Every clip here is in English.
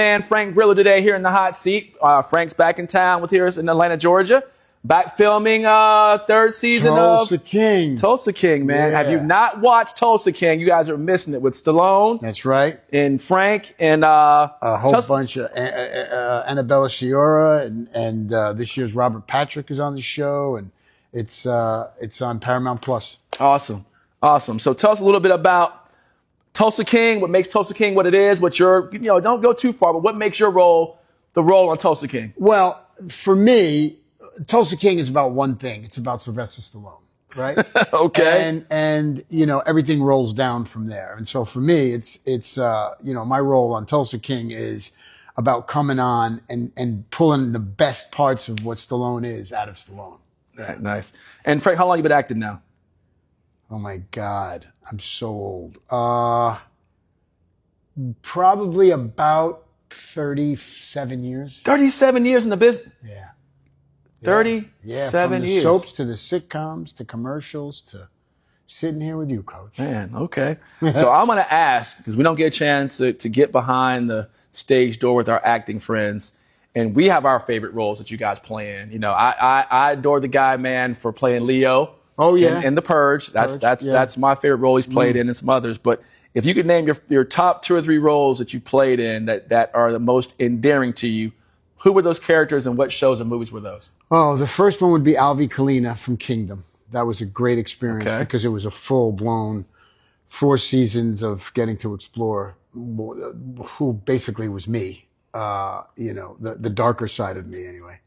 Man, Frank Grillo today here in the hot seat. Frank's back in town with us in Atlanta, Georgia. Back filming third season Tulsa of King. Tulsa King, man. Yeah. Have you not watched Tulsa King? You guys are missing it with Stallone. That's right. And Frank and A whole bunch of Annabella Sciorra and this year's Robert Patrick is on the show, and it's on Paramount Plus. Awesome. So tell us a little bit about Tulsa King, what makes Tulsa King what it is, what your, don't go too far, but what makes your role the role on Tulsa King? Well, for me, Tulsa King is about one thing. It's about Sylvester Stallone, right? Okay. And everything rolls down from there. And so for me, it's my role on Tulsa King is about coming on and pulling the best parts of what Stallone is out of Stallone. Right, nice. And Frank, how long you been acting now? Oh my God, I'm so old. Probably about 37 years. 37 years in the business. Yeah. 37 from the years. Soaps to the sitcoms to commercials to sitting here with you, Coach. Man, okay. So I'm going to ask, because we don't get a chance to get behind the stage door with our acting friends, and we have our favorite roles that you guys play in. I adore the guy, man, for playing Leo. Oh yeah, in The Purge. That's my favorite role he's played in, and some others. But if you could name your top 2 or 3 roles that you played in that are the most endearing to you, who were those characters and what shows and movies were those? Oh, the first one would be Alvy Kalina from Kingdom. That was a great experience because it was a full-blown 4 seasons of getting to explore who basically was me, the darker side of me anyway.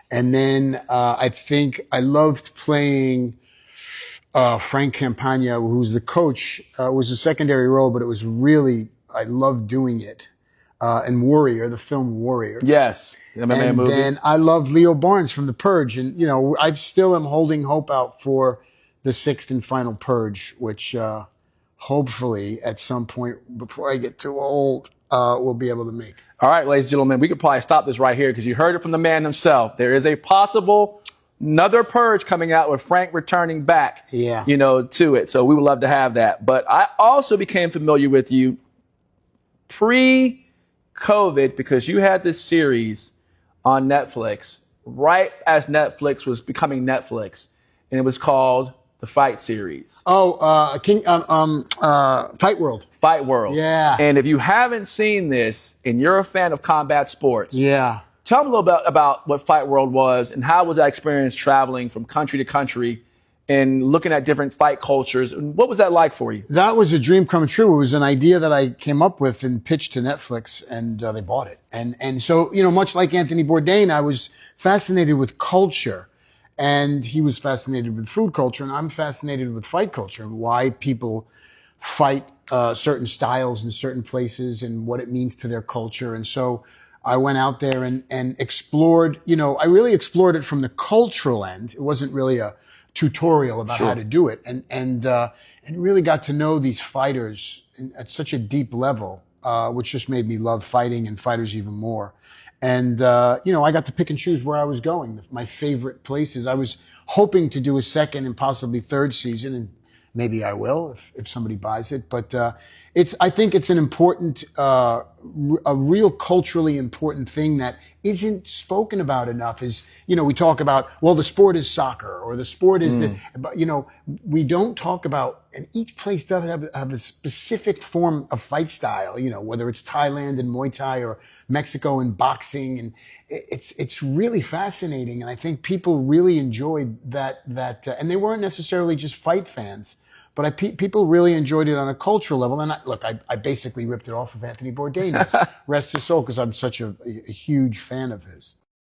And then I think I loved playing Frank Campagna, who's the coach. It was a secondary role, but it was really, I loved doing it. And Warrior, the film Warrior. Yes. MMA and movie. then I love Leo Barnes from The Purge. And, I still am holding hope out for the 6th and final Purge, which hopefully at some point before I get too old, we'll be able to make. All right, ladies and gentlemen, we could probably stop this right here because you heard it from the man himself. There is a possible another Purge coming out with Frank returning back, to it. So we would love to have that. But I also became familiar with you pre-COVID because you had this series on Netflix right as Netflix was becoming Netflix, and it was called The Fight Series. Fight World. Fight World. Yeah. And if you haven't seen this and you're a fan of combat sports, tell me a little bit about what Fight World was and how was that experience traveling from country to country and looking at different fight cultures. And what was that like for you? That was a dream come true. It was an idea that I came up with and pitched to Netflix, and they bought it. And so, much like Anthony Bourdain, I was fascinated with culture, and he was fascinated with food culture, and I'm fascinated with fight culture and why people fight certain styles in certain places and what it means to their culture. And so I went out there and explored, I really explored it from the cultural end. It wasn't really a tutorial about how to do it, and really got to know these fighters at such a deep level, which just made me love fighting and fighters even more. And I got to pick and choose where I was going. My favorite places. I was hoping to do a 2nd and possibly 3rd season, and maybe I will if somebody buys it. But I think it's an important, a real culturally important thing that isn't spoken about enough. Is we talk about, well, the sport is soccer or the sport is but we don't talk about, and each place does have a specific form of fight style. Whether it's Thailand and Muay Thai or Mexico and boxing, and it's really fascinating. And I think people really enjoyed that, and they weren't necessarily just fight fans. But people really enjoyed it on a cultural level. And I basically ripped it off of Anthony Bourdain, rest his soul, because I'm such a huge fan of his.